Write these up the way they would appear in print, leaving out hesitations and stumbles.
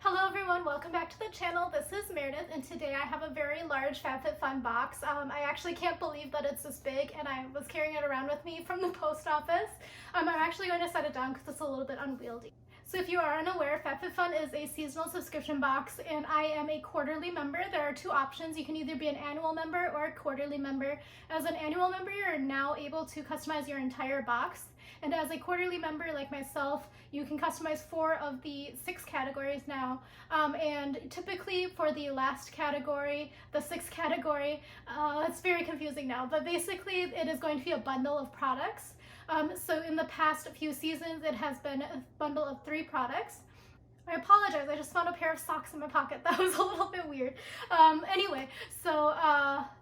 Hello everyone, welcome back to the channel. This is Meredith and today I have a very large FabFitFun box. I actually can't believe that it's this big and I was carrying it around with me from the post office. I'm actually going to set it down because it's a little bit unwieldy. So if you are unaware, FabFitFun is a seasonal subscription box and I am a quarterly member. There are two options. You can either be an annual member or a quarterly member. As an annual member, you're now able to customize your entire box. And as a quarterly member like myself, you can customize 4 of the 6 categories now. And typically for the last category, the 6th category, it's very confusing now, but basically it is going to be a bundle of products. So in the past few seasons, it has been a bundle of 3 products. I apologize, I just found a pair of socks in my pocket. That was a little bit weird. Anyway, so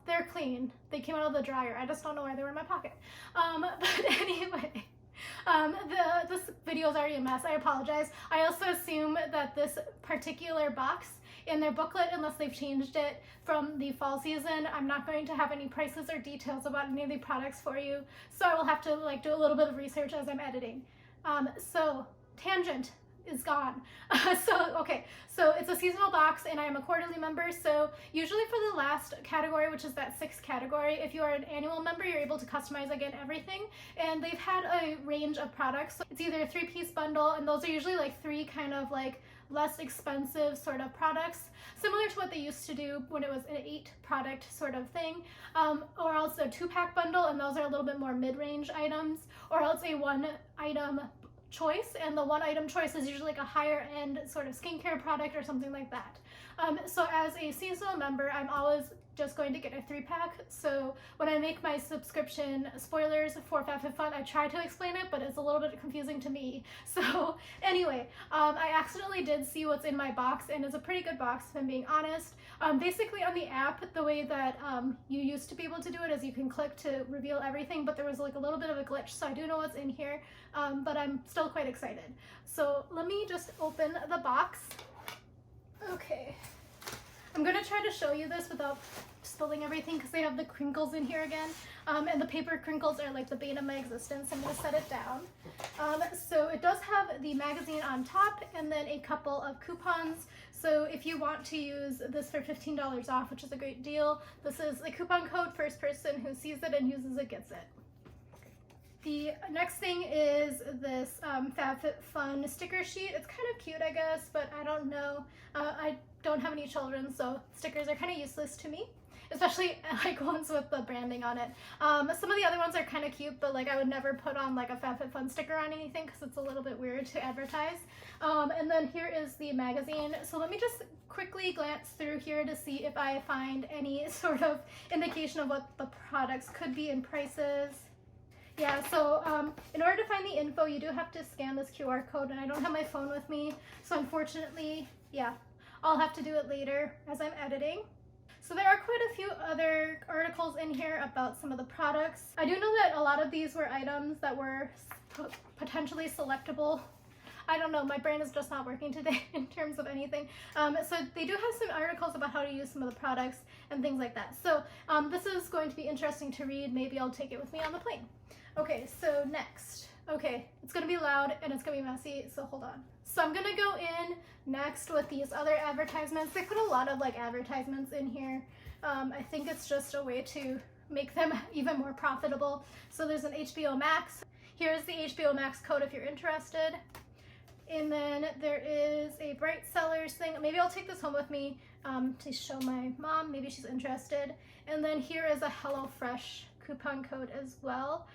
they're clean. They came out of the dryer. I just don't know why they were in my pocket. But anyway. This video is already a mess. I apologize. I also assume that this particular box in their booklet, unless they've changed it from the fall season, I'm not going to have any prices or details about any of the products for you. So I will have to do a little bit of research as I'm editing. So tangent is gone. So it's a seasonal box and I am a quarterly member. So usually for the last category, which is that 6th category, if you are an annual member, you're able to customize again everything. And they've had a range of products. So it's either a 3-piece bundle, and those are usually 3 kind of less expensive sort of products, similar to what they used to do when it was an 8-product sort of thing, or else a 2-pack bundle, and those are a little bit more mid-range items, or else a 1-item choice, and the 1-item choice is usually a higher end sort of skincare product or something like that. So as a seasonal member, I'm always just going to get a 3-pack. So when I make my subscription spoilers for FabFitFun, I try to explain it, but it's a little bit confusing to me. So anyway, I accidentally did see what's in my box, and it's a pretty good box if I'm being honest. Basically on the app, the way that you used to be able to do it is you can click to reveal everything, but there was a little bit of a glitch, so I do know what's in here, but I'm still quite excited. So let me just open the box. Okay. I'm going to try to show you this without spilling everything because they have the crinkles in here again. And the paper crinkles are the bane of my existence. I'm going to set it down. So it does have the magazine on top and then a couple of coupons. So if you want to use this for $15 off, which is a great deal, this is the coupon code. First person who sees it and uses it gets it. The next thing is this FabFitFun sticker sheet. It's kind of cute, I guess, but I don't know. I don't have any children, so stickers are kind of useless to me, especially ones with the branding on it. Some of the other ones are kind of cute, but I would never put on a FabFitFun sticker on anything because it's a little bit weird to advertise. And then here is the magazine. So let me just quickly glance through here to see if I find any sort of indication of what the products could be in prices. Yeah, so in order to find the info, you do have to scan this QR code, and I don't have my phone with me, so unfortunately, yeah, I'll have to do it later as I'm editing. So there are quite a few other articles in here about some of the products. I do know that a lot of these were items that were potentially selectable. I don't know, my brain is just not working today in terms of anything. So they do have some articles about how to use some of the products and things like that. So this is going to be interesting to read. Maybe I'll take it with me on the plane. Okay, so next. Okay, it's gonna be loud and it's gonna be messy, so hold on. So I'm gonna go in next with these other advertisements. They put a lot of advertisements in here. I think it's just a way to make them even more profitable. So there's an HBO Max. Here's the HBO Max code if you're interested. And then there is a Bright Sellers thing. Maybe I'll take this home with me to show my mom. Maybe she's interested. And then here is a HelloFresh coupon code as well.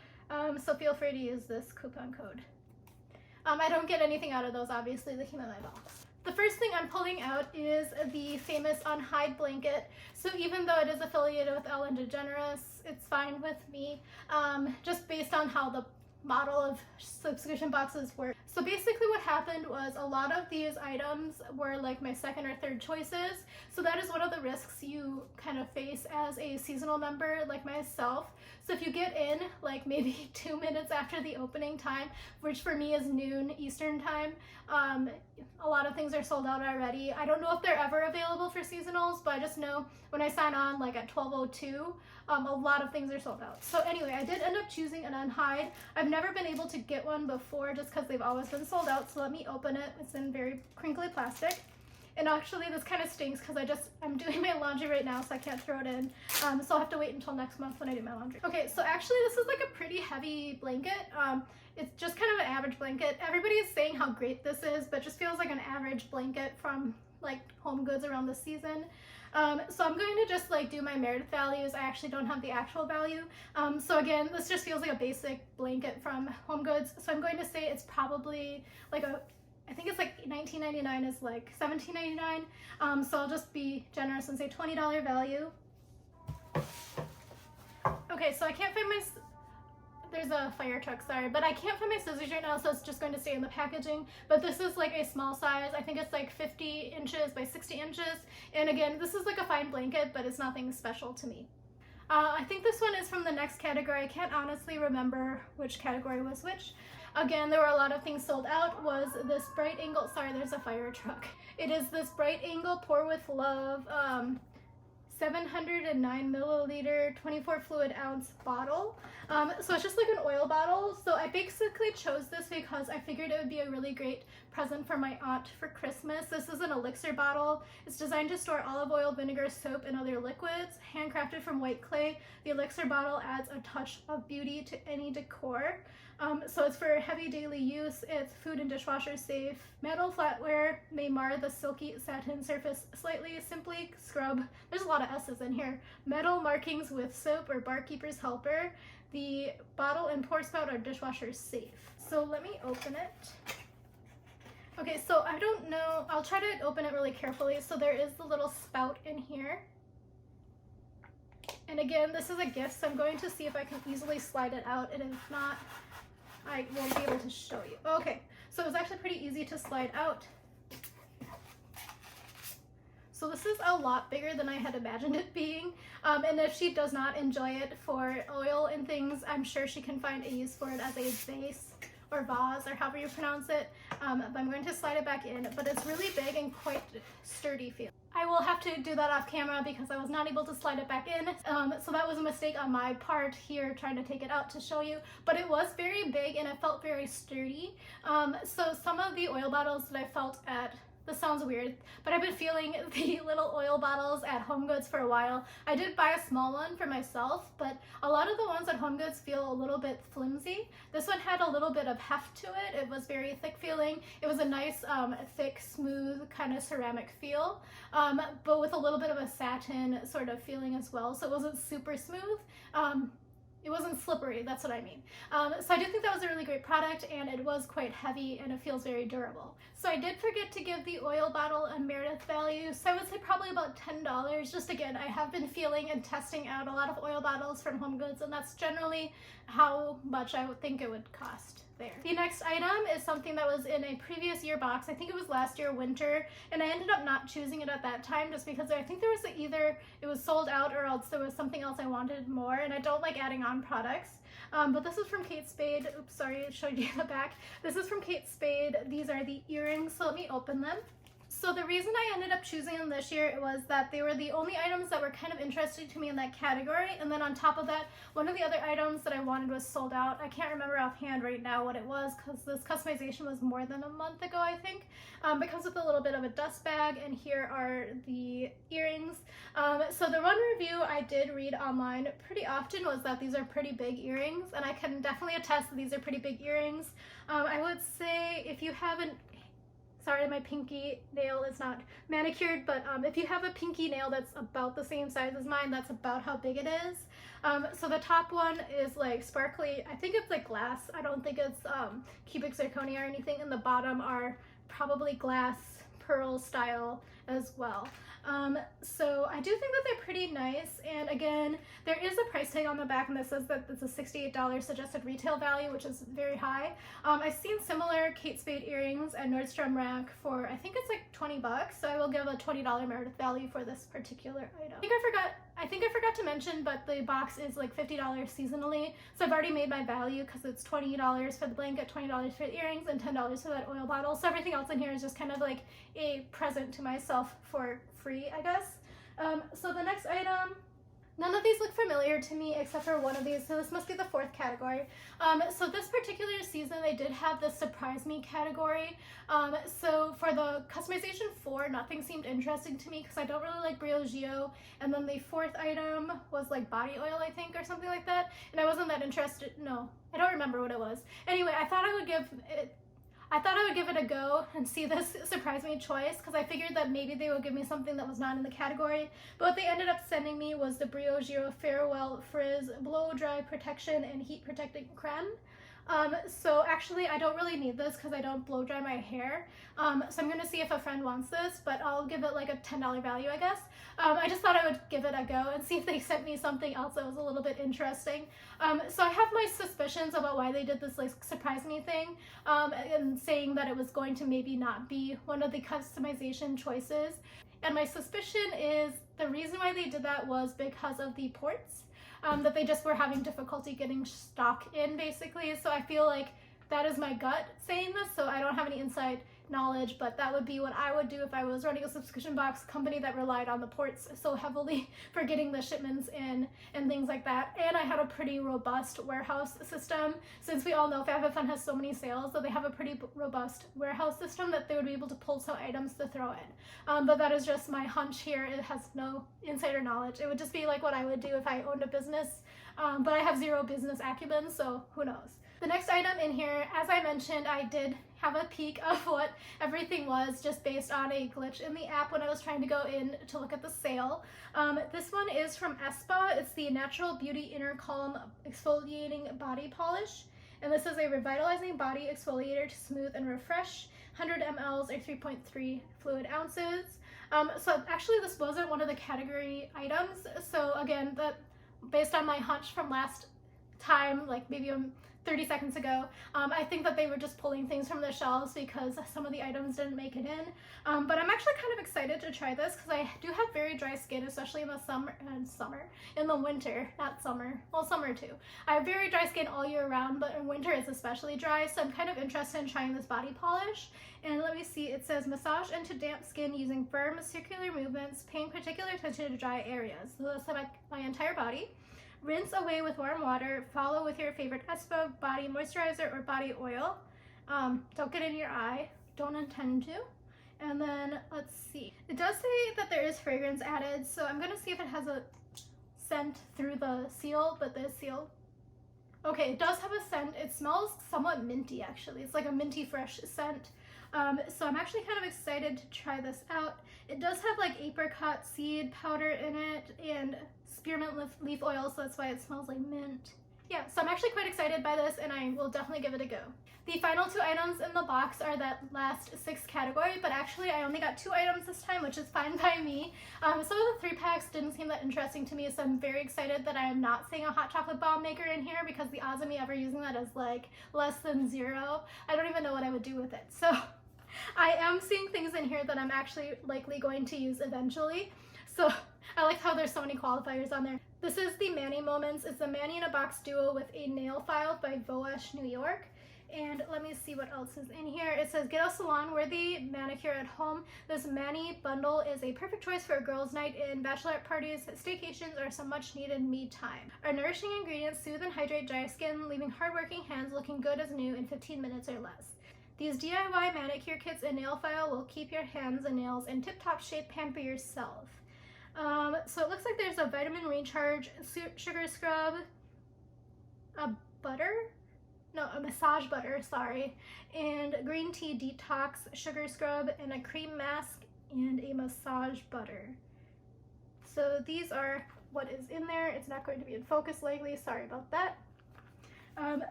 So feel free to use this coupon code. I don't get anything out of those, obviously, they came in my box. The first thing I'm pulling out is the famous Unhide blanket. So even though it is affiliated with Ellen DeGeneres, it's fine with me, just based on how the model of subscription boxes work. So basically what happened was a lot of these items were my 2nd or 3rd choices. So that is one of the risks you kind of face as a seasonal member like myself. So if you get in maybe 2 minutes after the opening time, which for me is noon Eastern time, a lot of things are sold out already. I don't know if they're ever available for seasonals, but I just know when I sign on at 12:02, a lot of things are sold out. So anyway, I did end up choosing an Unhide. I've never been able to get one before just because they've always been sold out, so let me open it. It's in very crinkly plastic. And actually this kind of stinks because I'm doing my laundry right now, so I can't throw it in. So I'll have to wait until next month when I do my laundry. Okay, so actually this is like a pretty heavy blanket. It's just kind of an average blanket. Everybody is saying how great this is, but just feels like an average blanket from like Home Goods around the season. So I'm going to just like do my Meredith values. I actually don't have the actual value. So again, this just feels like a basic blanket from Home Goods. So I'm going to say it's probably like I think it's like $19.99 is like $17.99. So I'll just be generous and say $20 value. Okay, so I can't find my, there's a fire truck, sorry, but I can't find my scissors right now, so it's just going to stay in the packaging. But this is like a small size. I think it's like 50 inches by 60 inches. And again, this is like a fine blanket, but it's nothing special to me. I think this one is from the next category. I can't honestly remember which category was which. Again, there were a lot of things sold out. Was this bright angle, sorry, there's a fire truck. It is this bright angle Pour With Love 709 milliliter 24 fluid ounce bottle. So it's just like an oil bottle. So I basically chose this because I figured it would be a really great present for my aunt for Christmas. This is an Elixir bottle. It's designed to store olive oil, vinegar, soap, and other liquids. Handcrafted from white clay, the Elixir bottle adds a touch of beauty to any decor. So it's for heavy daily use. It's food and dishwasher safe. Metal flatware may mar the silky satin surface slightly. Simply scrub. There's a lot of S's in here. Metal markings with soap or barkeeper's helper. The bottle and pour spout are dishwasher safe. So let me open it. Okay, so I don't know. I'll try to open it really carefully. So there is the little spout in here. And again, this is a gift, so I'm going to see if I can easily slide it out, and if not, I won't be able to show you. Okay, so it was actually pretty easy to slide out. So this is a lot bigger than I had imagined it being. And if she does not enjoy it for oil and things, I'm sure she can find a use for it as a vase or vase, or however you pronounce it. But I'm going to slide it back in, but it's really big and quite sturdy feel. I will have to do that off camera because I was not able to slide it back in. So that was a mistake on my part here trying to take it out to show you, but it was very big and it felt very sturdy. So some of the oil bottles that I felt at, this sounds weird, but I've been feeling the little oil bottles at Home Goods for a while. I did buy a small one for myself, but a lot of the ones at Home Goods feel a little bit flimsy. This one had a little bit of heft to it. It was very thick feeling. It was a nice, thick, smooth kind of ceramic feel, but with a little bit of a satin sort of feeling as well. So it wasn't super smooth. It wasn't slippery, that's what I mean. So I do think that was a really great product, and it was quite heavy and it feels very durable. So I did forget to give the oil bottle a Meredith value, so I would say probably about $10. Just again, I have been feeling and testing out a lot of oil bottles from Home Goods, and that's generally how much I would think it would cost there. The next item is something that was in a previous year box. I think it was last year winter, and I ended up not choosing it at that time just because I think there was either it was sold out or else there was something else I wanted more, and I don't like adding on products. But this is from Kate Spade. Oops, sorry, I showed you the back. This is from Kate Spade. These are the earrings, so let me open them. So the reason I ended up choosing them this year was that they were the only items that were kind of interesting to me in that category. And then on top of that, one of the other items that I wanted was sold out. I can't remember offhand right now what it was because this customization was more than a month ago, I think. It comes with a little bit of a dust bag, and here are the earrings. So the one review I did read online pretty often was that these are pretty big earrings, and I can definitely attest that these are pretty big earrings. I would say if you haven't, sorry, my pinky nail is not manicured, but if you have a pinky nail that's about the same size as mine, that's about how big it is. So the top one is like sparkly, I think it's like glass. I don't think it's cubic zirconia or anything, and the bottom are probably glass pearl style as well. So I do think that they're pretty nice, and again, there is a price tag on the back, and this says that it's a $68 suggested retail value, which is very high. I've seen similar Kate Spade earrings at Nordstrom Rack for, I think it's like 20 bucks, so I will give a $20 Meredith value for this particular item. I think I forgot to mention, but the box is like $50 seasonally, so I've already made my value because it's $20 for the blanket, $20 for the earrings, and $10 for that oil bottle. So everything else in here is just kind of like a present to myself for free, I guess. So the next item, None of these look familiar to me except for one of these, so this must be the fourth category. So this particular season they did have the surprise me category. So for the customization 4, nothing seemed interesting to me because I don't really like Briogeo, and then the fourth item was like body oil, I think, or something like that, and I wasn't that interested. No, I don't remember what it was. Anyway, I thought I would give it a go and see this surprise me choice because I figured that maybe they would give me something that was not in the category. But what they ended up sending me was the Briogeo Farewell Frizz Blow Dry Protection and Heat Protecting Creme. So actually I don't really need this because I don't blow dry my hair. So I'm going to see if a friend wants this, but I'll give it like a $10 value, I guess. I just thought I would give it a go and see if they sent me something else that was a little bit interesting. So I have my suspicions about why they did this like surprise me thing, and saying that it was going to maybe not be one of the customization choices. And my suspicion is the reason why they did that was because of the ports. That they just were having difficulty getting stock in, basically. So I feel like that is my gut saying this, so I don't have any inside knowledge, but that would be what I would do if I was running a subscription box company that relied on the ports so heavily for getting the shipments in and things like that. And I had a pretty robust warehouse system, since we all know FabFitFun has so many sales, so they have a pretty robust warehouse system that they would be able to pull some items to throw in. But that is just my hunch here. It has no insider knowledge. It would just be like what I would do if I owned a business, but I have zero business acumen, so who knows. The next item in here, as I mentioned, I did have a peek of what everything was just based on a glitch in the app when I was trying to go in to look at the sale. This one is from Espa. It's the Natural Beauty Inner Calm Exfoliating Body Polish. And this is a revitalizing body exfoliator to smooth and refresh. 100 mLs or 3.3 fluid ounces. So actually this wasn't one of the category items. So again, based on my hunch from last time, like maybe 30 seconds ago, I think that they were just pulling things from the shelves because some of the items didn't make it in. But I'm actually kind of excited to try this because I do have very dry skin, especially in the in the winter, not summer, well, summer too. I have very dry skin all year round, but in winter it's especially dry, so I'm kind of interested in trying this body polish. And let me see, it says massage into damp skin using firm circular movements, paying particular attention to dry areas. So that's my entire body. Rinse away with warm water. Follow with your favorite Espa body moisturizer or body oil. Don't get in your eye. Don't intend to. And then let's see. It does say that there is fragrance added, so I'm gonna see if it has a scent through the seal, but the seal. Okay, it does have a scent. It smells somewhat minty, actually. It's like a minty fresh scent. So I'm actually kind of excited to try this out. It does have like apricot seed powder in it and spearmint leaf oil, so that's why it smells like mint. Yeah, so I'm actually quite excited by this, and I will definitely give it a go. The final 2 items in the box are that last 6th category, but actually I only got 2 items this time, which is fine by me. Some of the 3-packs didn't seem that interesting to me, so I'm very excited that I am not seeing a hot chocolate bomb maker in here, because the odds of me ever using that is like less than 0. I don't even know what I would do with it. So I am seeing things in here that I'm actually likely going to use eventually. So I like how there's so many qualifiers on there. This is the Manny Moments. It's the Manny in a Box Duo with a nail file by Voesh New York. And let me see what else is in here. It says, get a salon-worthy manicure at home. This Manny bundle is a perfect choice for a girls' night in, bachelorette parties, staycations, or some much-needed me time. Our nourishing ingredients soothe and hydrate dry skin, leaving hardworking hands looking good as new in 15 minutes or less. These DIY manicure kits and nail file will keep your hands and nails in tip-top shape. Pamper yourself. So it looks like there's a vitamin recharge, sugar scrub, a massage butter, sorry, and green tea detox, sugar scrub, and a cream mask, and a massage butter. So these are what is in there. It's not going to be in focus lately, sorry about that.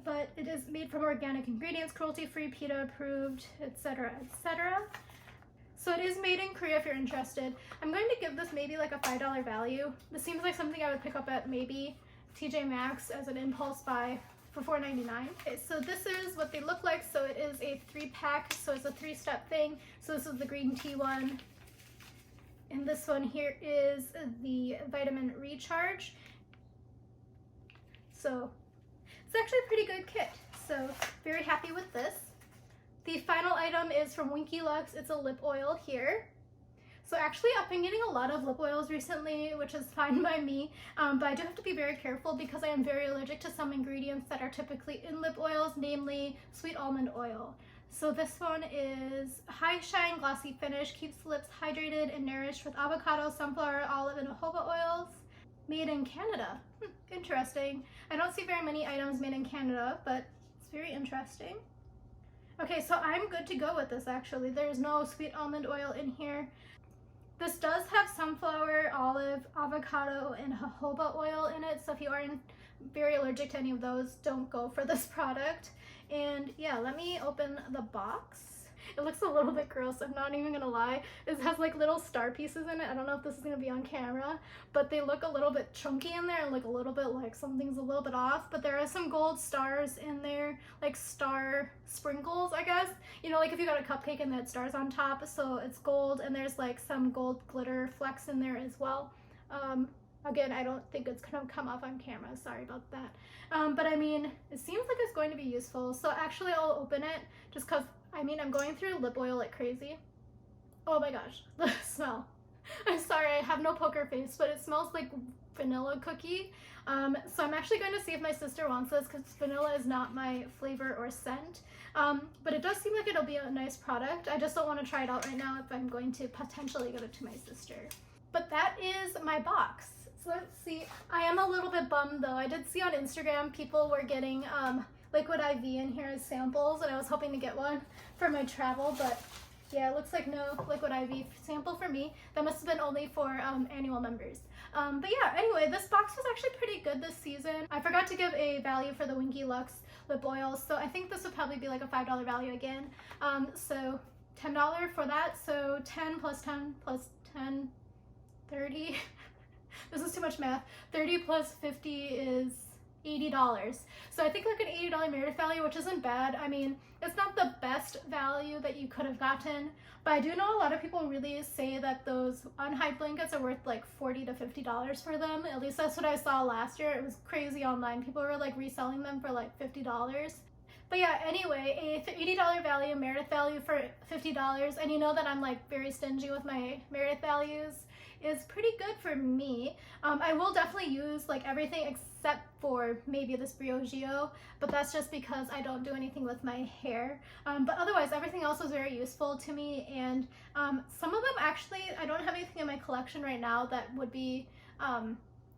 But it is made from organic ingredients, cruelty-free, PETA approved, etc., etc. So it is made in Korea if you're interested. I'm going to give this maybe like a $5 value. This seems like something I would pick up at maybe TJ Maxx as an impulse buy for $4.99. Okay, so this is what they look like. So it is a 3-pack, so it's a 3-step thing. So this is the green tea one. And this one here is the vitamin recharge. So it's actually a pretty good kit. So very happy with this. The final item is from Winky Lux. It's a lip oil here. So actually I've been getting a lot of lip oils recently, which is fine by me, but I do have to be very careful because I am very allergic to some ingredients that are typically in lip oils, namely sweet almond oil. So this one is High Shine Glossy Finish, keeps lips hydrated and nourished with avocado, sunflower, olive, and jojoba oils. Made in Canada. Interesting. I don't see very many items made in Canada, but it's very interesting. Okay, so I'm good to go with this actually. There's no sweet almond oil in here. This does have sunflower, olive, avocado, and jojoba oil in it, so if you are very allergic to any of those, don't go for this product. And yeah, let me open the box. It looks a little bit gross, I'm not even gonna lie. It has like little star pieces in it. I don't know if this is gonna be on camera, but they look a little bit chunky in there and look a little bit like something's a little bit off, but there are some gold stars in there, like star sprinkles, I guess. You know, like if you got a cupcake and that stars on top, so it's gold, and there's like some gold glitter flecks in there as well. Again, I don't think it's gonna come off on camera, sorry about that. But I mean, it seems like it's going to be useful. So actually I'll open it just cause, I mean, I'm going through lip oil like crazy. Oh my gosh, the smell. I'm sorry, I have no poker face, but it smells like vanilla cookie. So I'm actually going to see if my sister wants this because vanilla is not my flavor or scent. But it does seem like it'll be a nice product. I just don't want to try it out right now if I'm going to potentially give it to my sister. But that is my box. So let's see. I am a little bit bummed though. I did see on Instagram people were getting liquid IV in here as samples, and I was hoping to get one for my travel, but yeah, it looks like no liquid IV sample for me. That must have been only for annual members. But yeah, anyway, this box was actually pretty good this season. I forgot to give a value for the Winky Lux lip oil, so I think this would probably be like a $5 value again. So $10 for that, so 10 plus 10 plus 10, 30. This is too much math. 30 plus 50 is $80. So I think like an $80 Meredith value, which isn't bad. I mean, it's not the best value that you could have gotten, but I do know a lot of people really say that those unhyped blankets are worth like $40 to $50 for them. At least that's what I saw last year. It was crazy online. People were like reselling them for like $50. But yeah, anyway, a $80 value, Meredith value for $50, and you know that I'm like very stingy with my Meredith values, is pretty good for me. I will definitely use like everything except for maybe this Briogeo, but that's just because I don't do anything with my hair. But otherwise, everything else was very useful to me, and some of them actually, I don't have anything in my collection right now that would be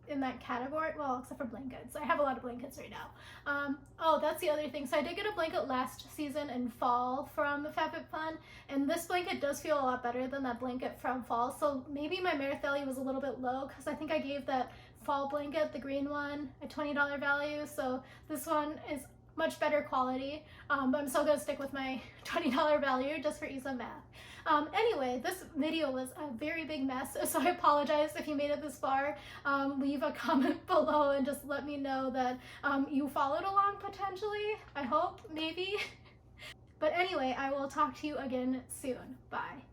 in that category, well, except for blankets. I have a lot of blankets right now. Oh, that's the other thing. So I did get a blanket last season in fall from FabFitFun, and this blanket does feel a lot better than that blanket from fall. So maybe my Meredith value was a little bit low because I think I gave that fall blanket, the green one, a $20 value. So this one is much better quality, but I'm still gonna stick with my $20 value just for ease of math. Anyway, this video was a very big mess, so I apologize if you made it this far. Leave a comment below and just let me know that you followed along potentially. I hope, maybe. But anyway, I will talk to you again soon. Bye.